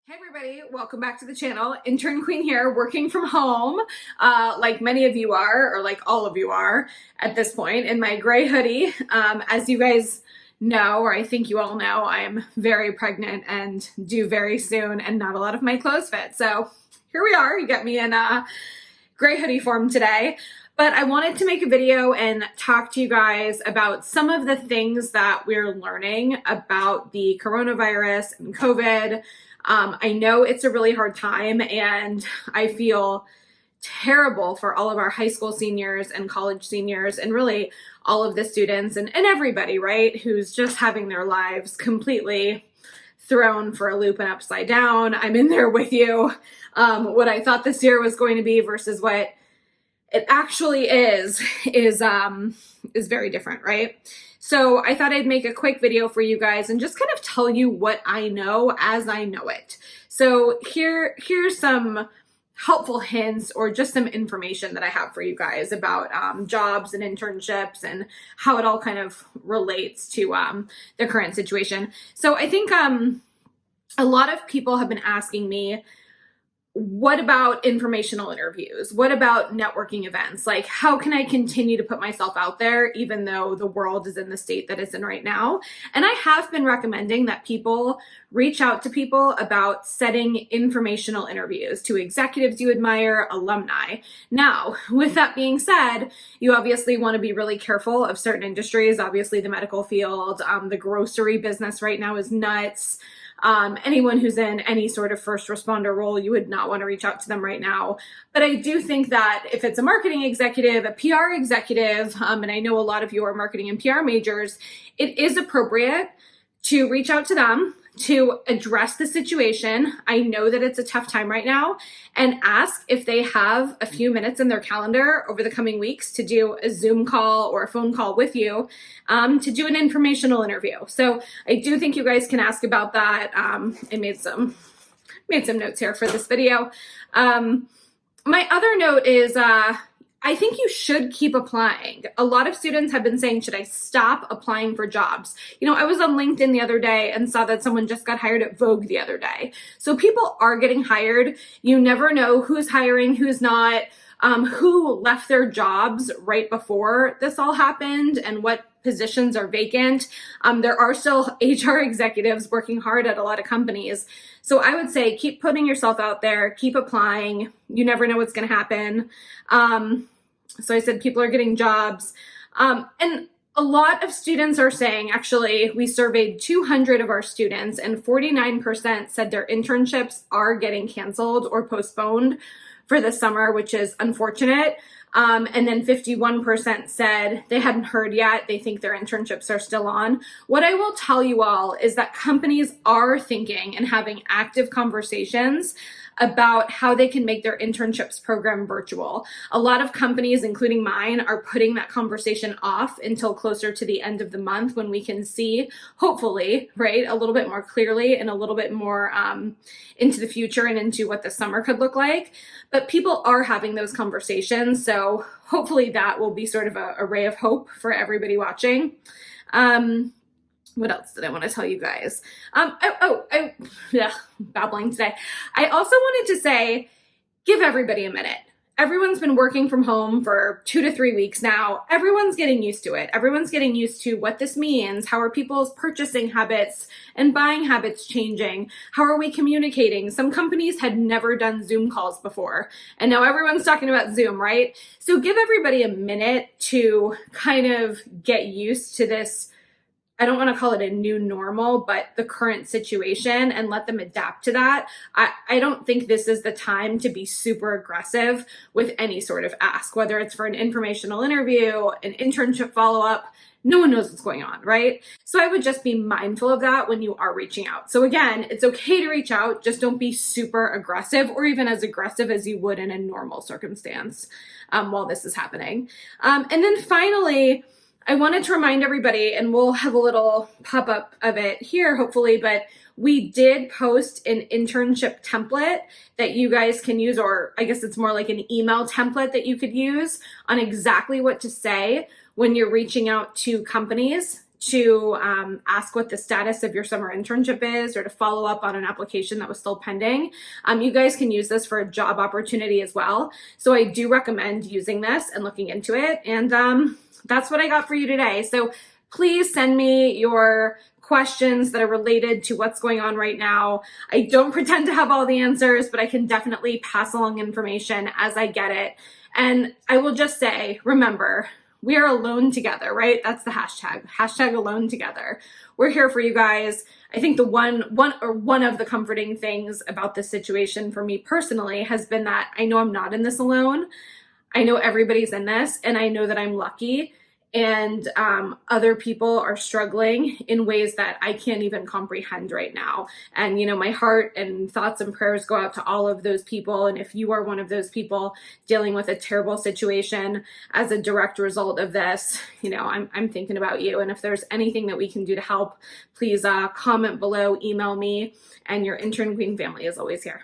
Hey everybody, welcome back to the channel. Intern Queen here, working from home, like many of you are, or like all of you are at this point, in my gray hoodie. As you guys know, or I think you all know, I am very pregnant and due very soon, and not a lot of my clothes fit. So here we are, you got me in gray hoodie form today. But I wanted to make a video and talk to you guys about some of the things that we're learning about the coronavirus and COVID. I know it's a really hard time, and I feel terrible for all of our high school seniors and college seniors and really all of the students and everybody, right, who's just having their lives completely thrown for a loop and upside down. I'm in there with you. What I thought this year was going to be versus what it actually is very different, right? So I thought I'd make a quick video for you guys and just kind of tell you what I know as I know it. So here's some helpful hints or just some information that I have for you guys about jobs and internships and how it all kind of relates to the current situation. So I think a lot of people have been asking me, what about informational interviews? What about networking events? Like, how can I continue to put myself out there even though the world is in the state that it's in right now? And I have been recommending that people reach out to people about setting informational interviews to executives you admire, alumni. Now, with that being said, you obviously want to be really careful of certain industries. Obviously, the medical field, the grocery business right now is nuts. Anyone who's in any sort of first responder role, you would not want to reach out to them right now. But I do think that if it's a marketing executive, a PR executive, and I know a lot of you are marketing and PR majors, it is appropriate to reach out to them to address the situation. I know that it's a tough time right now, and ask if they have a few minutes in their calendar over the coming weeks to do a Zoom call or a phone call with you to do an informational interview. So I do think you guys can ask about that. I made some notes here for this video. My other note is I think you should keep applying. A lot of students have been saying, should I stop applying for jobs? You know, I was on LinkedIn the other day and saw that someone just got hired at Vogue the other day. So people are getting hired. You never know who's hiring, who's not, who left their jobs right before this all happened and what positions are vacant. There are still HR executives working hard at a lot of companies. So I would say keep putting yourself out there, keep applying. You never know what's going to happen. So I said people are getting jobs. And a lot of students are saying, actually, we surveyed 200 of our students and 49% said their internships are getting canceled or postponed for the summer, which is unfortunate. And then 51% said they hadn't heard yet. They think their internships are still on. What I will tell you all is that companies are thinking and having active conversations about how they can make their internships program virtual. A lot of companies, including mine, are putting that conversation off until closer to the end of the month when we can see, hopefully, right, a little bit more clearly and a little bit more into the future and into what the summer could look like. But people are having those conversations, so hopefully that will be sort of a ray of hope for everybody watching. What else did I want to tell you guys? Babbling today. I also wanted to say, give everybody a minute. Everyone's been working from home for 2 to 3 weeks now. Everyone's getting used to it. Everyone's getting used to what this means. How are people's purchasing habits and buying habits changing? How are we communicating? Some companies had never done Zoom calls before, and now everyone's talking about Zoom, right? So give everybody a minute to kind of get used to this. I don't want to call it a new normal, but the current situation, and let them adapt to that. I don't think this is the time to be super aggressive with any sort of ask, whether it's for an informational interview, an internship follow-up. No one knows what's going on, right? So I would just be mindful of that when you are reaching out. So again, it's okay to reach out, just don't be super aggressive or even as aggressive as you would in a normal circumstance while this is happening. And then finally, I wanted to remind everybody, and we'll have a little pop-up of it here, hopefully, but we did post an internship template that you guys can use, or I guess it's more like an email template that you could use on exactly what to say when you're reaching out to companies to ask what the status of your summer internship is, or to follow up on an application that was still pending. You guys can use this for a job opportunity as well. So I do recommend using this and looking into it. And that's what I got for you today. So please send me your questions that are related to what's going on right now. I don't pretend to have all the answers, but I can definitely pass along information as I get it. And I will just say, remember, we are alone together, right? That's the hashtag alone together. We're here for you guys. I think the one of the comforting things about this situation for me personally has been that I know I'm not in this alone. I know everybody's in this, and I know that I'm lucky, and other people are struggling in ways that I can't even comprehend right now. And, you know, my heart and thoughts and prayers go out to all of those people. And if you are one of those people dealing with a terrible situation as a direct result of this, you know, I'm thinking about you. And if there's anything that we can do to help, please comment below, email me, and your Intern Queen family is always here.